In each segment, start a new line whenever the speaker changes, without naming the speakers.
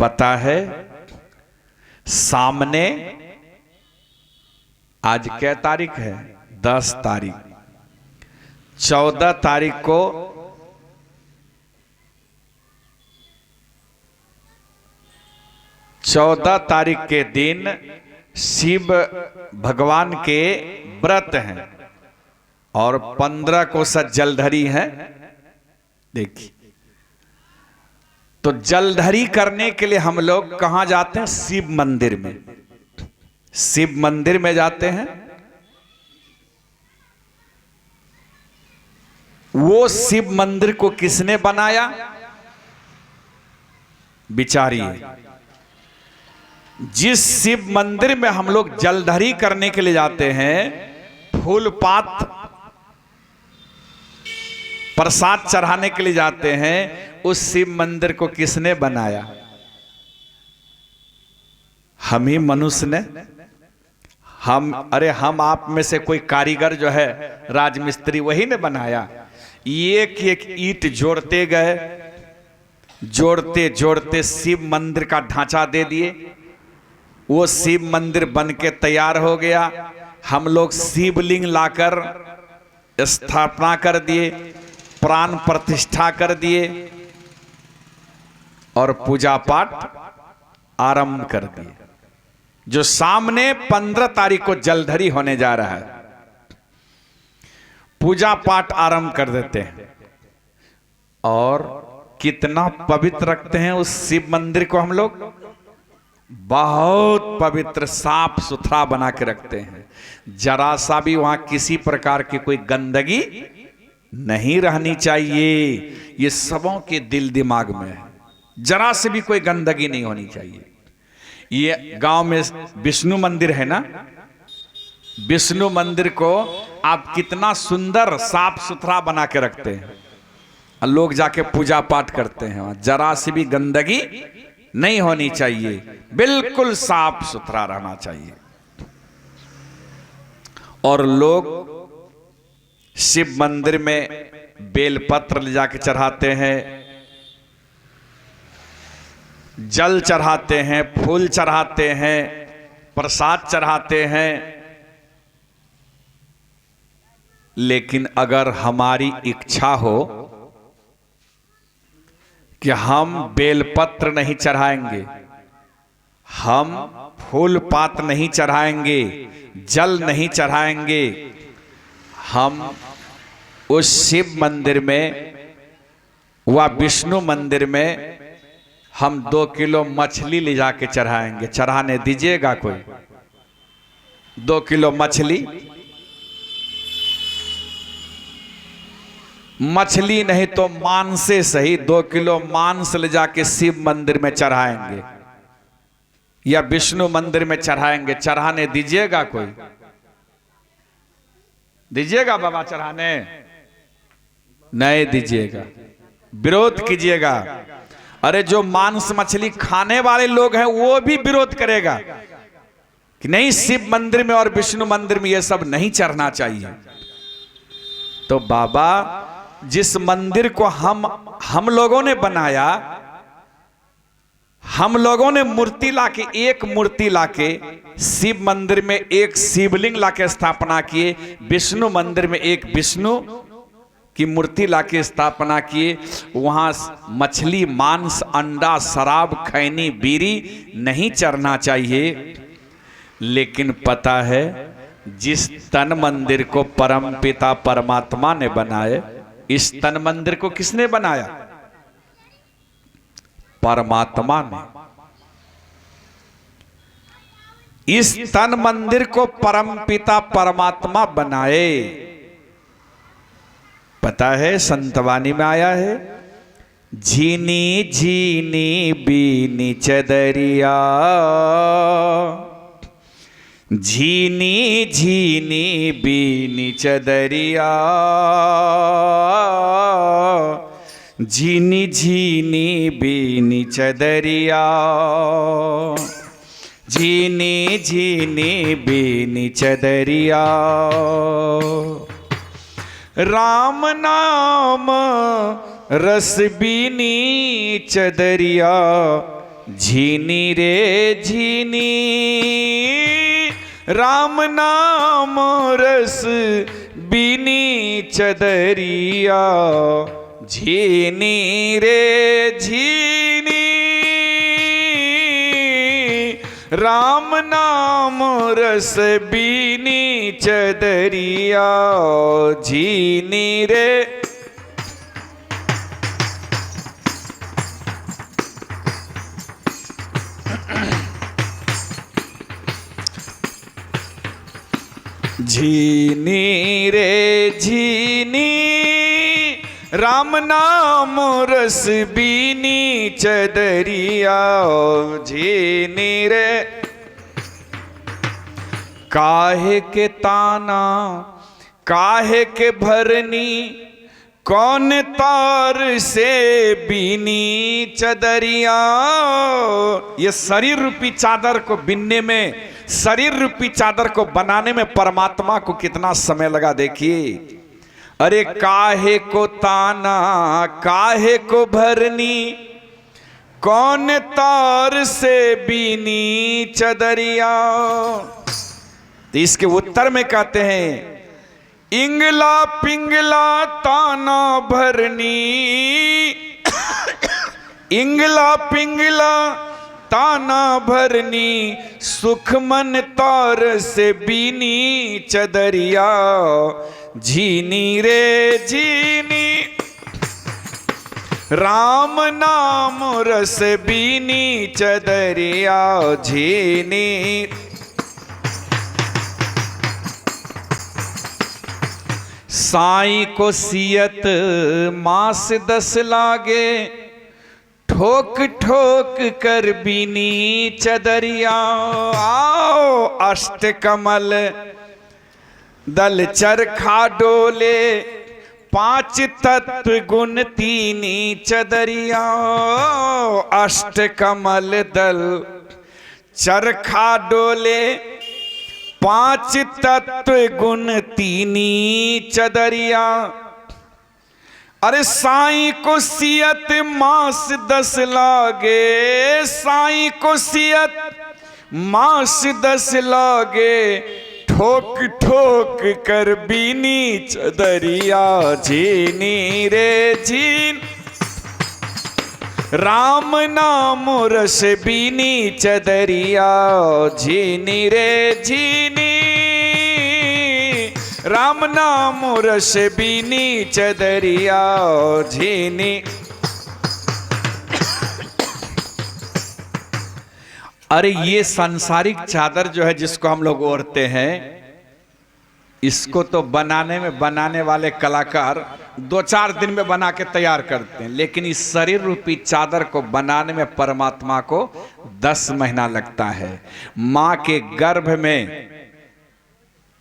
पता है सामने आज क्या तारीख है? 10 तारीख। 14 तारीख को के दिन शिव भगवान के व्रत हैं और 15 को जलधरी हैं। देखिए, तो जलधरी करने के लिए हम लोग कहां जाते हैं? शिव मंदिर में। शिव मंदिर में जाते हैं। वो शिव मंदिर को किसने बनाया? विचारिए। जिस शिव मंदिर में हम लोग जलधरी करने के लिए जाते हैं, फूल पात प्रसाद चढ़ाने के लिए जाते हैं, उस शिव मंदिर को किसने बनाया? हम ही मनुष्य ने। हम आप में से कोई कारीगर जो है, राजमिस्त्री, वही ने बनाया। एक एक ईंट जोड़ते गए, जोड़ते जोड़ते शिव मंदिर का ढांचा दे दिए। वो शिव मंदिर बन के तैयार हो गया। हम लोग शिवलिंग लाकर स्थापना कर दिए, प्राण प्रतिष्ठा कर दिए और पूजा पाठ आरंभ कर दिए। जो सामने 15 तारीख को जलधरी होने जा रहा है, पूजा पाठ आरंभ कर देते हैं। और कितना पवित्र रखते हैं उस शिव मंदिर को हम लोग। बहुत पवित्र, साफ सुथरा बना के रखते हैं। जरा सा भी वहां किसी प्रकार की कोई गंदगी नहीं रहनी चाहिए। ये सबों के दिल दिमाग में है। जरा से भी कोई गंदगी नहीं होनी चाहिए। ये गांव में विष्णु मंदिर है ना, विष्णु मंदिर को आप कितना सुंदर साफ सुथरा बना के रखते हैं। लोग जाके पूजा पाठ करते हैं। जरा से भी गंदगी नहीं होनी चाहिए, बिल्कुल साफ सुथरा रहना चाहिए। और लोग शिव मंदिर में बेलपत्र ले जाके चढ़ाते हैं, जल चढ़ाते हैं, फूल चढ़ाते हैं, प्रसाद चढ़ाते हैं। लेकिन अगर हमारी इच्छा हो कि हम बेलपत्र नहीं चढ़ाएंगे, हम फूल पात नहीं चढ़ाएंगे, जल नहीं चढ़ाएंगे, हम उस शिव मंदिर में व विष्णु मंदिर में हम 2 किलो मछली ले जाके चढ़ाएंगे। चढ़ाने दीजिएगा कोई? 2 किलो मछली, मछली नहीं तो मांस से सही 2 किलो मांस ले जाके शिव मंदिर में चढ़ाएंगे या विष्णु मंदिर में चढ़ाएंगे। चढ़ाने दीजिएगा कोई? दीजिएगा बाबा चढ़ाने? नहीं दीजिएगा, विरोध कीजिएगा। अरे जो मांस मछली खाने वाले लोग हैं वो भी विरोध करेगा कि नहीं, शिव मंदिर में और विष्णु मंदिर में ये सब नहीं चढ़ना चाहिए। तो बाबा, जिस मंदिर को हम लोगों ने बनाया, हम लोगों ने मूर्ति लाके, एक मूर्ति लाके शिव मंदिर में एक शिवलिंग लाके स्थापना किए, विष्णु मंदिर में एक विष्णु की मूर्ति लाके स्थापना किए। वहां मछली, मांस, अंडा, शराब, खैनी, बीड़ी नहीं चढ़ना चाहिए। लेकिन पता है, जिस तन मंदिर को परम पिता परमात्मा ने बनाए, इस तन मंदिर को किसने बनाया? परमात्मा ने। इस तन मंदिर को परम पिता परमात्मा बनाए। पता है, संतवाणी में आया है, झीनी झीनी बीनी चदरिया, झीनी झीनी बीनी चदरिया, झीनी झीनी बीनी चदरिया, झीनी झीनी बीनी चदरिया। राम नाम रस बीनी चदरिया, झीनी रे झीनी राम नाम रस बीनी चदरिया, झीनी रे झीनी राम नाम रस बीनी चदरिया, झीनी रे। झीनी रे झीनी राम नाम रस बीनी चदरिया, झीनी रे। काहे के ताना काहे के भरनी, कौन तार से बीनी चदरिया। ये शरीर रूपी चादर को बिनने में, शरीर रूपी चादर को बनाने में परमात्मा को कितना समय लगा देखिए। अरे काहे को ताना काहे को भरनी, कौन तार से बीनी चदरिया। तो इसके उत्तर में कहते हैं, इंगला पिंगला ताना भरनी, इंगला पिंगला ताना भरनी, सुख मन तार से बीनी चदरिया, झीनी रे झीनी राम नाम रस बीनी चदरिया, झीनी। साईं को सियत मास 10 लागे, ठोक ठोक कर बीनी चदरिया। आओ अष्ट कमल दल चरखा डोले, 5 तत्व गुण तीनी चदरिया। अष्ट कमल दल चरखा डोले, 5 तत्व गुण तीनी चदरिया। अरे साईं को सियत मास 10 लागे, साईं को सियत मास 10 लागे, ठोक ठोक कर बीनी चदरिया, झीनी रे झीन राम नाम रस बीनी चदरिया, झीनी रे झीनी राम नाम रस बीनी चदरिया, झीनी। अरे ये सांसारिक चादर जो है जिसको हम लोग ओढ़ते हैं, इसको तो बनाने में बनाने वाले कलाकार 2-4 दिन में बना के तैयार करते हैं, लेकिन इस शरीर रूपी चादर को बनाने में परमात्मा को 10 महीना लगता है। माँ के गर्भ में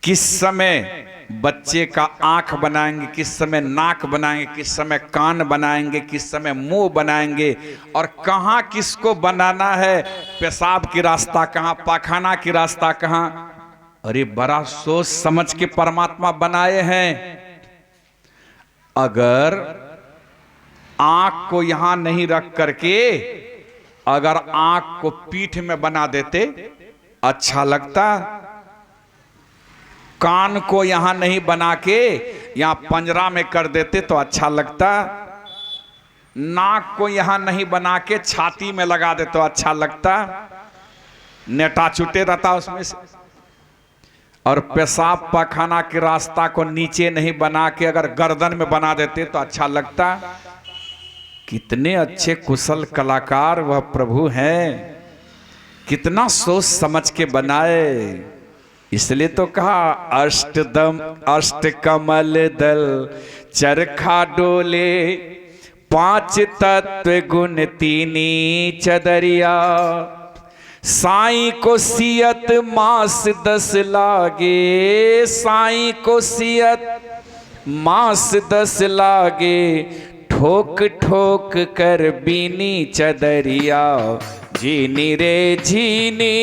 किस समय बच्चे का आंख बनाएंगे, किस समय नाक बनाएंगे, किस समय कान बनाएंगे, किस समय मुंह बनाएंगे, और कहाँ किसको बनाना है, पेशाब की रास्ता कहाँ, पाखाना की रास्ता कहाँ। अरे बड़ा सोच समझ के परमात्मा बनाए हैं। अगर आंख को यहां नहीं रख करके अगर आंख को पीठ में बना देते अच्छा लगता। कान को यहां नहीं बना के यहां पंजरा में कर देते तो अच्छा लगता। नाक को यहां नहीं बना के छाती में लगा दे तो अच्छा लगता, नेटा छूटे रहता उसमें से। और पेशाब पाखाना के रास्ता को नीचे नहीं बना के अगर गर्दन में बना देते तो अच्छा लगता। कितने अच्छे कुशल कलाकार वह प्रभु हैं, कितना सोच समझ के बनाए। इसलिए तो कहा अष्टदम अष्ट कमल दल चरखा डोले, 5 तत्व गुण तीनी चदरिया। साईं को सियत मास 10 लागे, साईं को सियत मास 10 लागे, ठोक ठोक कर बीनी चदरिया, झीनी रे झीनी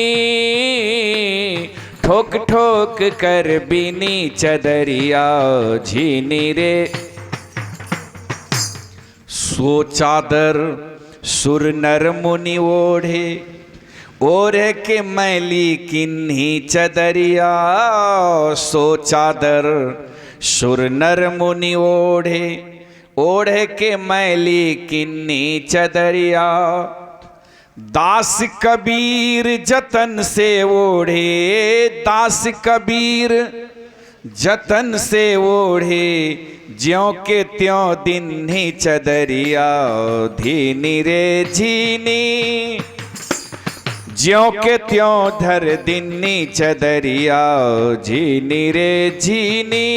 ठोक ठोक कर बीनी चदरिया, झीनी रे। सो चादर सुर नर मुनि ओढ़े, ओढ़े के मैली किन्हीं चदरिया, सो चादर सुर नर मुनि ओढ़े, ओढ़े के मैली किन्हीं चदरिया, दास कबीर जतन से ओढ़े, दास कबीर जतन से ओढ़े, ज्यों के त्यों दिन्ही चदरिया, धीनी रे झीनी, ज्यों के त्यों धर दिन्नी चदरिया, झीनी रे झीनी,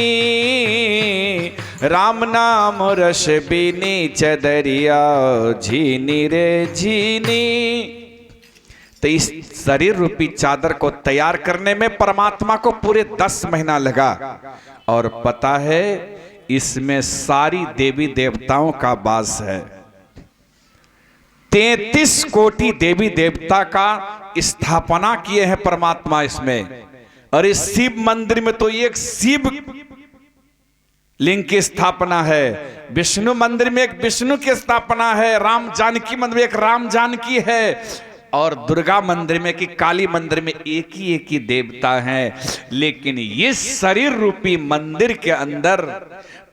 राम नाम रस बीनी चदरिया, झीनी रे झीनी। तो इस शरीर रूपी चादर को तैयार करने में परमात्मा को पूरे 10 महीना लगा। और पता है इसमें सारी देवी देवताओं का वास है। 33 कोटि देवी देवता का स्थापना किए हैं परमात्मा इसमें। और इस शिव मंदिर में तो एक शिव लिंग की स्थापना है, विष्णु मंदिर में एक विष्णु की स्थापना है, राम जानकी मंदिर में एक राम जानकी है, और दुर्गा मंदिर में कि काली मंदिर में एक ही देवता हैं। लेकिन इस शरीर रूपी मंदिर के अंदर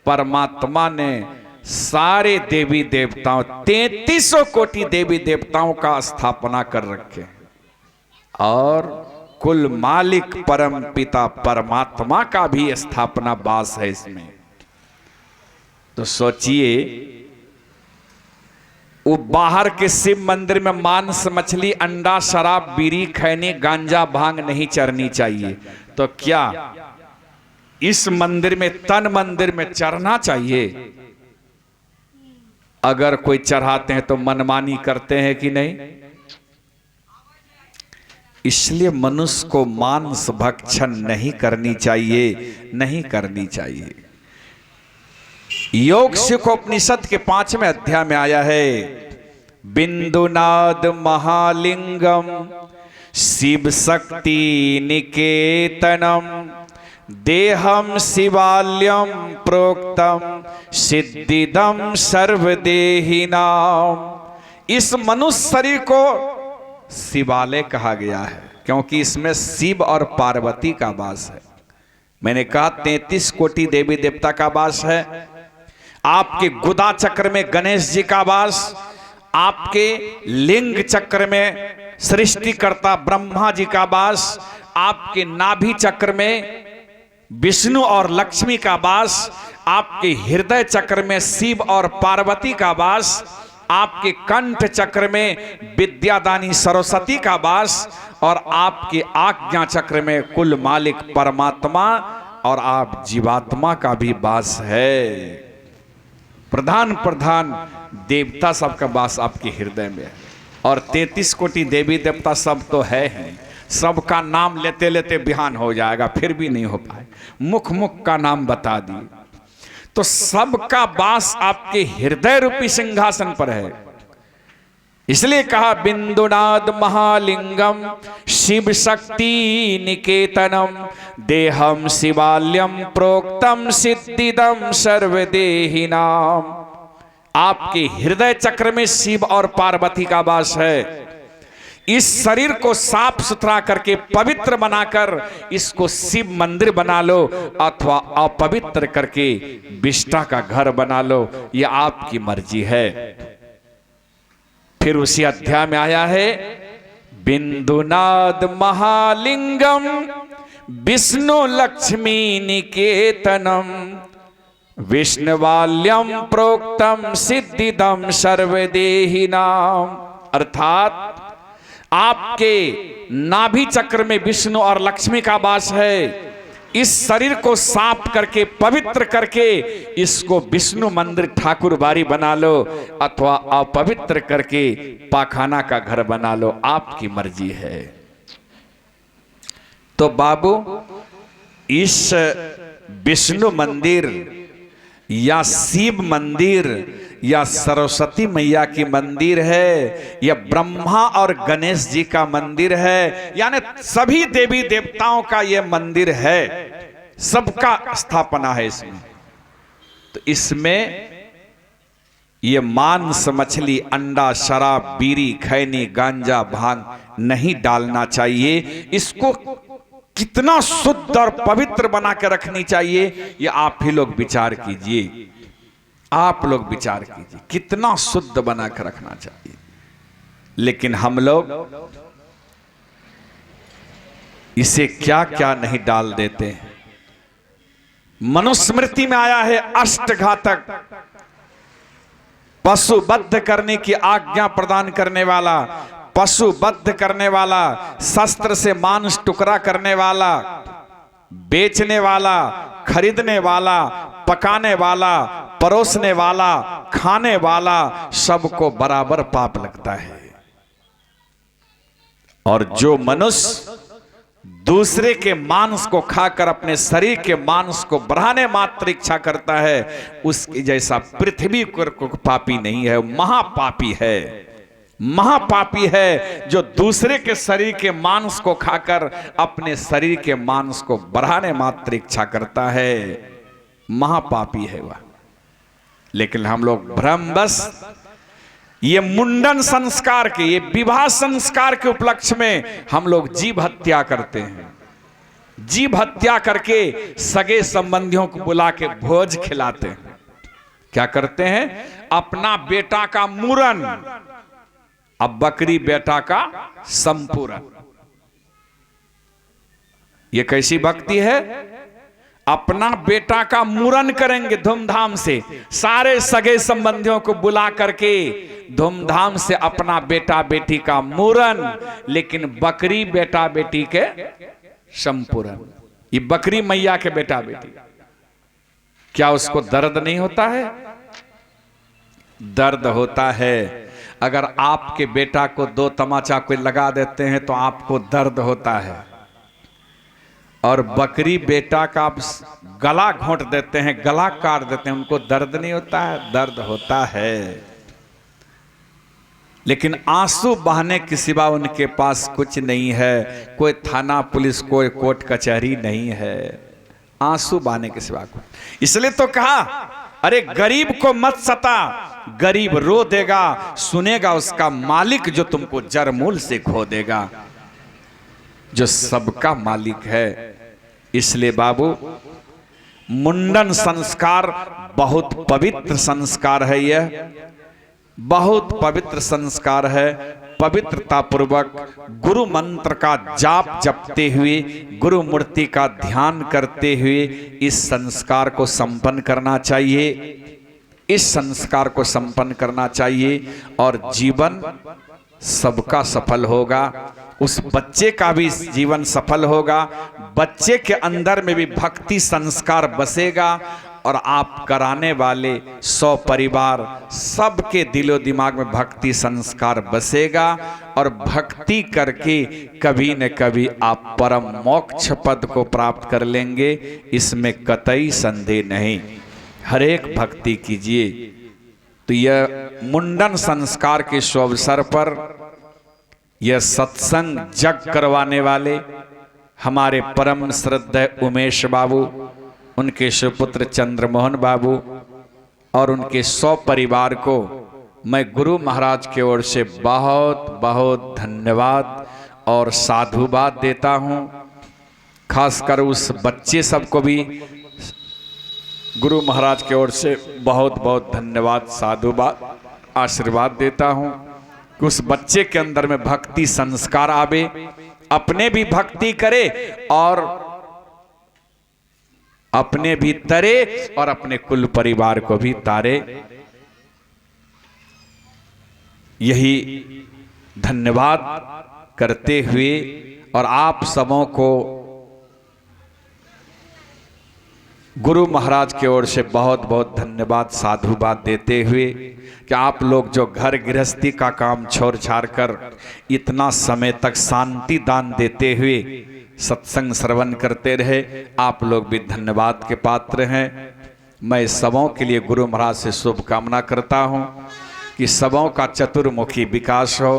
परमात्मा ने सारे देवी देवताओं 33 कोटि देवी देवताओं का स्थापना कर रखे, और कुल मालिक परम पिता परमात्मा का भी स्थापना वास है इसमें। तो सोचिए, वो बाहर के शिव मंदिर में मांस मछली अंडा शराब बीड़ी खैनी गांजा भांग नहीं चरनी चाहिए, तो क्या इस मंदिर में तन मंदिर में चरना चाहिए? अगर कोई चढ़ाते हैं तो मनमानी करते हैं कि नहीं? इसलिए मनुष्य को मांस भक्षण नहीं करनी चाहिए, नहीं करनी चाहिए। योग शिखोपनिषद के 5वें अध्याय में आया है, बिंदुनाद महालिंगम शिव शक्ति निकेतनम देहम शिवाल्यम प्रोक्तम सिद्धिदम सर्वदेहिनाम। इस मनुष्य शरीर को शिवालय कहा गया है क्योंकि इसमें शिव और पार्वती का वास है। मैंने कहा 33 कोटि देवी देवता का वास है। आपके गुदा चक्र में गणेश जी का वास, आपके लिंग चक्र में सृष्टिकर्ता ब्रह्मा जी का वास, आपके नाभि चक्र में विष्णु और लक्ष्मी का वास, आपके हृदय चक्र में शिव और पार्वती का वास, आपके कंठ चक्र में विद्यादानी सरस्वती का वास, और आपके आज्ञा चक्र में कुल मालिक परमात्मा और आप जीवात्मा का भी वास है। प्रधान प्रधान देवता सबका वास आपके हृदय में है। और 33 कोटि देवी देवता सब तो है ही, सबका नाम लेते लेते बिहान हो जाएगा, फिर भी नहीं हो पाए, मुख मुख का नाम बता दिए। तो सबका वास आपके हृदय रूपी सिंहासन पर है। इसलिए कहा बिंदुनाद महालिंगम शिव शक्ति निकेतनम देहम शिवाल्यम प्रोक्तम सिद्धिदम सर्वदेहिनाम। आपके हृदय चक्र में शिव और पार्वती का वास है। इस शरीर को साफ सुथरा करके पवित्र बनाकर इसको शिव मंदिर बना लो अथवा अपवित्र करके विष्ठा का घर बना लो, यह आपकी मर्जी है। फिर उसी अध्याय में आया है बिंदुनाद महालिंगम विष्णु लक्ष्मी निकेतनम विष्णुवाल्यम प्रोक्तम सिद्धिदम सर्वदेहिनाम। अर्थात आपके नाभि चक्र में विष्णु और लक्ष्मी का वास है। इस शरीर को साफ करके पवित्र करके इसको विष्णु मंदिर ठाकुर बाड़ी बना लो अथवा अपवित्र करके पाखाना का घर बना लो, आपकी मर्जी है। तो बाबू, इस विष्णु मंदिर या शिव मंदिर या सरस्वती मैया की मंदिर है या ब्रह्मा और गणेश जी का मंदिर है, यानी सभी देवी देवताओं का यह मंदिर है, सबका स्थापना है इसमें। तो इसमें ये मांस, मछली, अंडा, शराब, बीड़ी, खैनी, गांजा, भांग नहीं डालना चाहिए। इसको कितना शुद्ध और पवित्र बना के रखनी चाहिए, ये आप ही लोग विचार कीजिए। आप लोग विचार कीजिए कितना शुद्ध बना के रखना चाहिए। लेकिन हम लोग इसे क्या क्या नहीं डाल देते हैं। मनुस्मृति में आया है अष्टघातक, पशुबद्ध करने की आज्ञा प्रदान करने वाला, पशुबद्ध करने वाला, शस्त्र से मांस टुकड़ा करने वाला, बेचने वाला, खरीदने वाला, पकाने वाला, परोसने वाला, खाने वाला, सबको बराबर पाप लगता है। और जो मनुष्य दूसरे के मांस को खाकर अपने शरीर के मांस को बढ़ाने मात्र इच्छा करता है, उसकी जैसा पृथ्वी को पापी नहीं है, महापापी है। महापापी है जो दूसरे के शरीर के मांस को खाकर अपने शरीर के मांस को बढ़ाने मात्र इच्छा करता है, महापापी है वह। लेकिन हम लोग भ्रमवश ये मुंडन संस्कार के, ये विवाह संस्कार के उपलक्ष्य में हम लोग जीव हत्या करते हैं। जीव हत्या करके सगे संबंधियों को बुला के भोज खिलाते हैं। क्या करते हैं? अपना बेटा का मूरन, अब बकरी बेटा का संपूरन। ये कैसी भक्ति है? अपना बेटा का मूरन करेंगे धूमधाम से, सारे सगे संबंधियों को बुला करके धूमधाम से अपना बेटा बेटी का मूरन, लेकिन बकरी बेटा बेटी के संपूरन। ये बकरी मैया के बेटा बेटी, क्या उसको दर्द नहीं होता है? दर्द होता है। अगर आपके बेटा को 2 तमाचा कोई लगा देते हैं तो आपको दर्द होता है, और बकरी बेटा का आप गला घोंट देते हैं, गला काट देते हैं, उनको दर्द नहीं होता है? दर्द होता है। लेकिन आंसू बहाने के सिवा उनके पास कुछ नहीं है। कोई थाना पुलिस, कोई कोर्ट कचहरी नहीं है, आंसू बहाने के सिवा कुछ। इसलिए तो कहा, अरे गरीब को मत सता, गरीब रो देगा, सुनेगा उसका मालिक जो तुमको जड़ मूल से खो देगा, जो सबका मालिक है। इसलिए बाबू, मुंडन संस्कार बहुत पवित्र संस्कार है। यह बहुत पवित्र संस्कार है। पवित्रता पूर्वक गुरु मंत्र का जाप जपते हुए, गुरु मूर्ति का ध्यान करते हुए इस संस्कार को संपन्न करना चाहिए। इस संस्कार को संपन्न करना चाहिए और जीवन सबका सफल होगा। उस बच्चे का भी जीवन सफल होगा, बच्चे के अंदर में भी भक्ति संस्कार बसेगा, और आप कराने वाले 100 परिवार सबके दिलो दिमाग में भक्ति संस्कार बसेगा, और भक्ति करके कभी न कभी आप परम मोक्ष पद को प्राप्त कर लेंगे, इसमें कतई संदेह नहीं। हर एक भक्ति कीजिए। तो यह मुंडन संस्कार के शुभ अवसर पर यह सत्संग जग करवाने वाले हमारे परम श्रद्धेय उमेश बाबू, उनके सुपुत्र चंद्रमोहन बाबू और उनके 100 परिवार को मैं गुरु महाराज की ओर से बहुत बहुत धन्यवाद और साधुवाद देता हूँ। खासकर उस बच्चे सबको भी गुरु महाराज की ओर से बहुत बहुत धन्यवाद, साधुवाद, आशीर्वाद देता हूँ कि उस बच्चे के अंदर में भक्ति संस्कार आवे, अपने भी भक्ति करे और अपने भी तरे और अपने कुल परिवार को भी तारे। यही धन्यवाद करते हुए और आप सबों को गुरु महाराज की ओर से बहुत बहुत धन्यवाद, साधुवाद देते हुए कि आप लोग जो घर गृहस्थी का काम छोड़ छाड़ कर इतना समय तक शांति दान देते हुए सत्संग श्रवण करते रहे, आप लोग भी धन्यवाद के पात्र हैं। मैं सबों के लिए गुरु महाराज से शुभकामना करता हूं कि सबों का चतुर्मुखी विकास हो,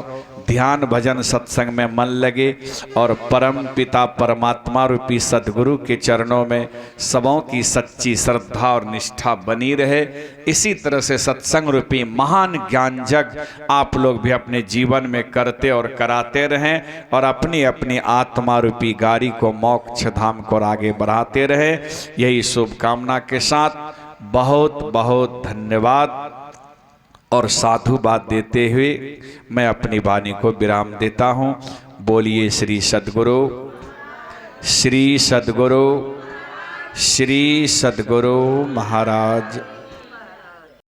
ध्यान भजन सत्संग में मन लगे और परम पिता परमात्मा रूपी सद्गुरु के चरणों में सबों की सच्ची श्रद्धा और निष्ठा बनी रहे। इसी तरह से सत्संग रूपी महान ज्ञान जग आप लोग भी अपने जीवन में करते और कराते रहें और अपनी अपनी आत्मा रूपी गाड़ी को मोक्ष धाम को आगे बढ़ाते रहें। यही शुभकामना के साथ बहुत बहुत धन्यवाद और साधुवाद देते हुए मैं अपनी वाणी को विराम देता हूँ। बोलिए श्री सद्गुरु, श्री सद्गुरु, श्री सद्गुरु महाराज।